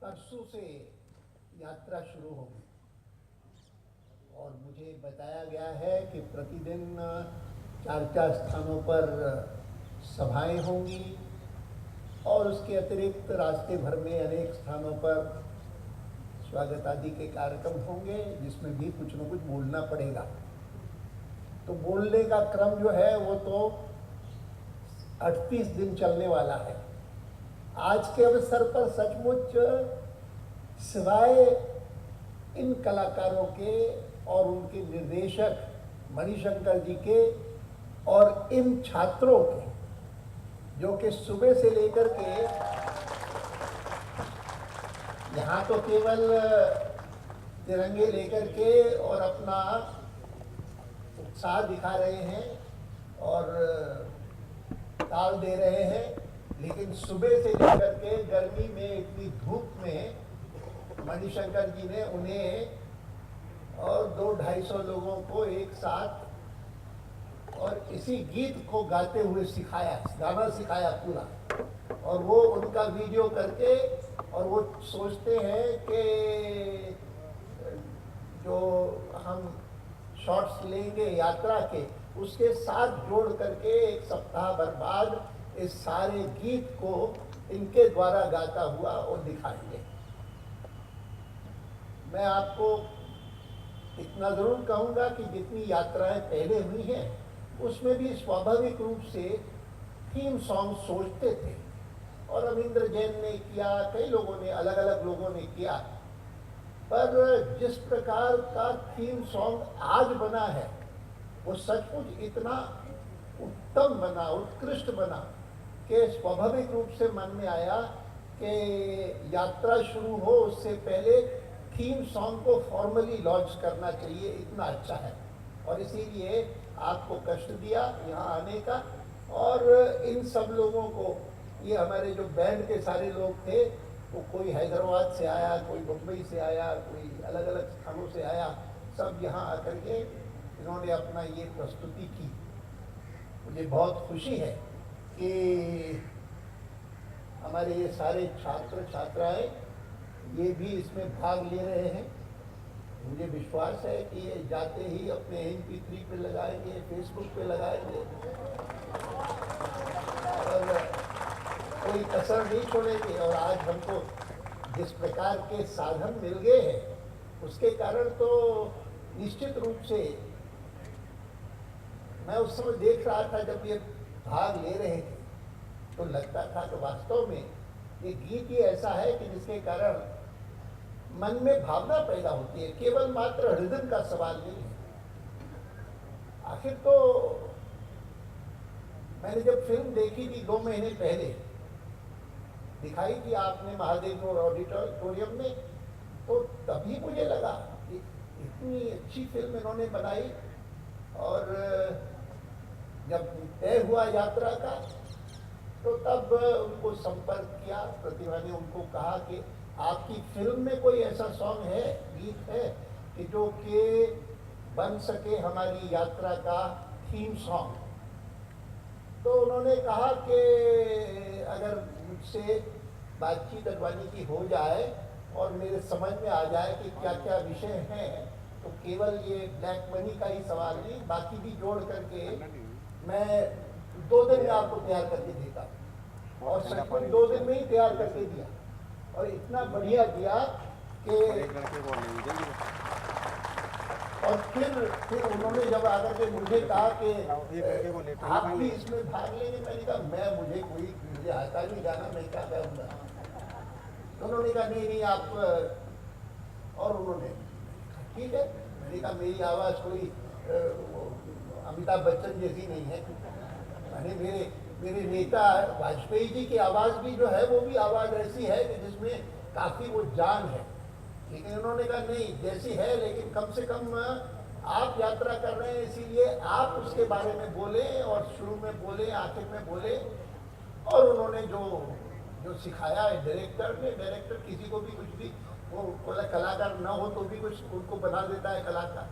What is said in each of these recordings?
परसों से यात्रा शुरू होगी और मुझे बताया गया है कि प्रतिदिन 4-4 स्थानों पर सभाएं होंगी और उसके अतिरिक्त रास्ते भर में अनेक स्थानों पर स्वागत आदि के कार्यक्रम होंगे, जिसमें भी कुछ न कुछ बोलना पड़ेगा। तो बोलने का क्रम जो है वो तो 38 दिन चलने वाला है। आज के अवसर पर सचमुच सिवाय इन कलाकारों के और उनके निर्देशक मणिशंकर जी के और इन छात्रों के, जो कि सुबह से लेकर के यहाँ तो केवल तिरंगे लेकर के और अपना उत्साह दिखा रहे हैं और ताल दे रहे हैं, लेकिन सुबह से लेकर के गर्मी में इतनी धूप में मणिशंकर जी ने उन्हें और 200-250 लोगों को एक साथ और इसी गीत को गाते हुए सिखाया, गाना सिखाया पूरा। और वो उनका वीडियो करके, और वो सोचते हैं कि जो हम शॉट्स लेंगे यात्रा के, उसके साथ जोड़ करके एक सप्ताह भर बाद इस सारे गीत को इनके द्वारा गाता हुआ और दिखाएंगे। मैं आपको इतना जरूर कहूँगा कि जितनी यात्राएं पहले हुई हैं उसमें भी स्वाभाविक रूप से थीम सॉन्ग सोचते थे, और रविंद्र जैन ने किया, कई लोगों ने, अलग अलग लोगों ने किया, पर जिस प्रकार का थीम सॉन्ग आज बना है वो सचमुच इतना उत्तम बना, उत्कृष्ट बना कि स्वाभाविक रूप से मन में आया कि यात्रा शुरू हो उससे पहले थीम सॉन्ग को फॉर्मली लॉन्च करना चाहिए, इतना अच्छा है। और इसीलिए आपको कष्ट दिया यहाँ आने का, और इन सब लोगों को, ये हमारे जो बैंड के सारे लोग थे, वो कोई हैदराबाद से आया, कोई मुंबई से आया, कोई अलग अलग स्थानों से आया, सब यहाँ आकर के इन्होंने अपना ये प्रस्तुति की। मुझे बहुत खुशी है कि हमारे ये सारे छात्र छात्राएं ये भी इसमें भाग ले रहे हैं। मुझे विश्वास है कि ये जाते ही अपने MP3 पे लगाएंगे, फेसबुक पे लगाएंगे और कोई कसर नहीं छोड़ेंगे। और आज हमको जिस प्रकार के साधन मिल गए हैं उसके कारण तो निश्चित रूप से, मैं उस समय देख रहा था जब ये भाग ले रहे थे तो लगता था कि वास्तव में ये गीत ही ऐसा है कि जिसके कारण मन में भावना पैदा होती है, केवल मात्र रिदम का सवाल नहीं है। आखिर तो मैंने जब फिल्म देखी थी 2 महीने पहले, दिखाई थी आपने महादेव ऑडिटोरियम में, तो तभी मुझे लगा कि इतनी अच्छी फिल्म इन्होंने बनाई। और जब तय हुआ यात्रा का तो तब उनको संपर्क किया, प्रतिभा ने उनको कहा कि आपकी फिल्म में कोई ऐसा सॉन्ग है, गीत है कि जो कि बन सके हमारी यात्रा का थीम सॉन्ग। तो उन्होंने कहा कि अगर मुझसे बातचीत अडवाणी की हो जाए और मेरे समझ में आ जाए कि क्या क्या विषय हैं, तो केवल ये ब्लैक मनी का ही सवाल नहीं, बाकी भी जोड़ करके मैं 2 दिन में आपको तैयार करके देता। और सचमुच 2 दिन में ही तैयार करके दिया, और इतना बढ़िया दिया कि, और फिर उन्होंने जब आकर के मुझे कहा कि आप भी इसमें भाग लेंगे, मैंने कहा मुझे आता नहीं गाना, मैं क्या करूँगा। तो उन्होंने कहा नहीं आप, और उन्होंने ठीक है। मैंने कहा मेरी आवाज़ कोई अमिताभ बच्चन जैसी नहीं है, मैंने मेरे नेता वाजपेयी जी की आवाज़ भी जो है वो भी आवाज़ ऐसी है कि जिसमें काफ़ी वो जान है। लेकिन उन्होंने कहा नहीं, जैसी है, लेकिन कम से कम आप यात्रा कर रहे हैं इसीलिए आप उसके बारे में बोले, और शुरू में बोले, आखिर में बोले। और उन्होंने जो सिखाया है डायरेक्टर किसी को भी कुछ भी, वो कलाकार ना हो तो भी कुछ उनको बना देता है कलाकार।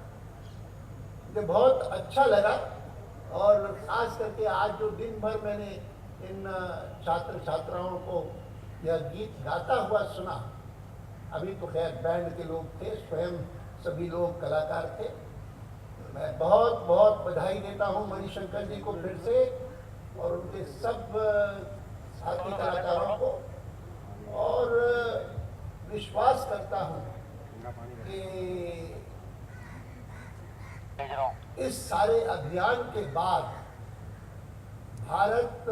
मुझे बहुत अच्छा लगा। और खास करके आज जो दिन भर मैंने इन छात्र छात्राओं को यह गीत गाता हुआ सुना, अभी तो खैर बैंड के लोग थे, स्वयं सभी लोग कलाकार थे। मैं बहुत बहुत बधाई देता हूँ मणिशंकर जी को फिर से और उनके सब साथी कलाकारों को, और विश्वास करता हूँ कि इस सारे अभियान के बाद भारत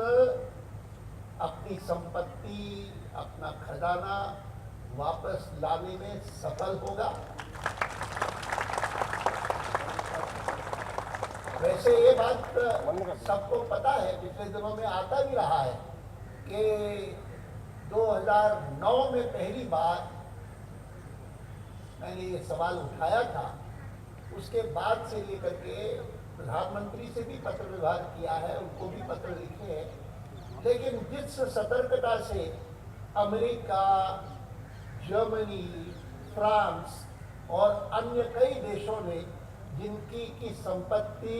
अपनी संपत्ति, अपना खजाना वापस लाने में सफल होगा। वैसे ये बात सबको पता है, पिछले दिनों में आता भी रहा है कि 2009 में पहली बार मैंने ये सवाल उठाया था, उसके बाद से लेकर के प्रधानमंत्री से भी पत्र व्यवहार किया है, उनको भी पत्र लिखे हैं, लेकिन जिस सतर्कता से अमेरिका, जर्मनी, फ्रांस और अन्य कई देशों ने जिनकी की संपत्ति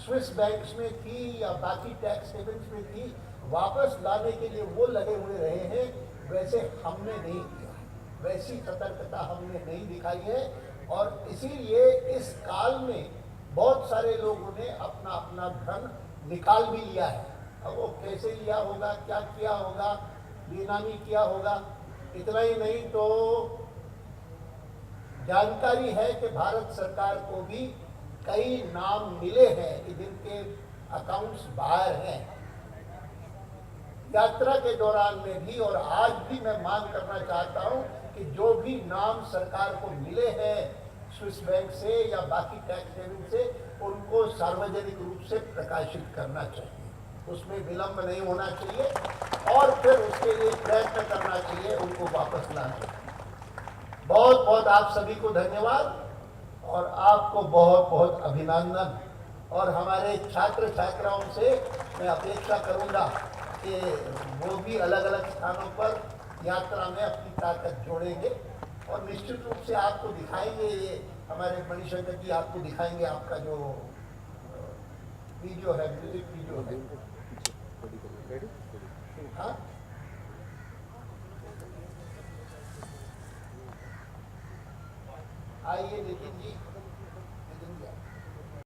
स्विस बैंक्स में थी या बाकी टैक्स हेवन्स में थी, वापस लाने के लिए वो लगे हुए रहे हैं, वैसे हमने नहीं किया, वैसी सतर्कता हमने नहीं दिखाई है। और इसीलिए इस काल में बहुत सारे लोगों ने अपना अपना धन निकाल भी लिया है। अब वो कैसे लिया होगा, क्या किया होगा, बेनामी किया होगा, इतना ही नहीं तो जानकारी है कि भारत सरकार को भी कई नाम मिले हैं कि जिनके अकाउंट्स बाहर हैं। यात्रा के दौरान में भी और आज भी मैं मांग करना चाहता हूं कि जो भी नाम सरकार को मिले हैं स्विस बैंक से या बाकी टैक्स हेवन से, उनको सार्वजनिक रूप से प्रकाशित करना चाहिए, उसमें विलंब नहीं होना चाहिए और फिर उसके लिए प्रयत्न करना चाहिए, उनको वापस लाना चाहिए। बहुत बहुत आप सभी को धन्यवाद और आपको बहुत बहुत अभिनंदन। और हमारे छात्र छात्राओं से मैं अपेक्षा करूंगा कि वो भी अलग अलग स्थानों पर यात्रा में अपनी ताकत जोड़ेंगे और निश्चित रूप से आपको दिखाएंगे, ये हमारे मणिशंकर जी आपको दिखाएंगे आपका जो वीडियो है, म्यूजिक वीडियो है। हाँ, आइए नितिन जी।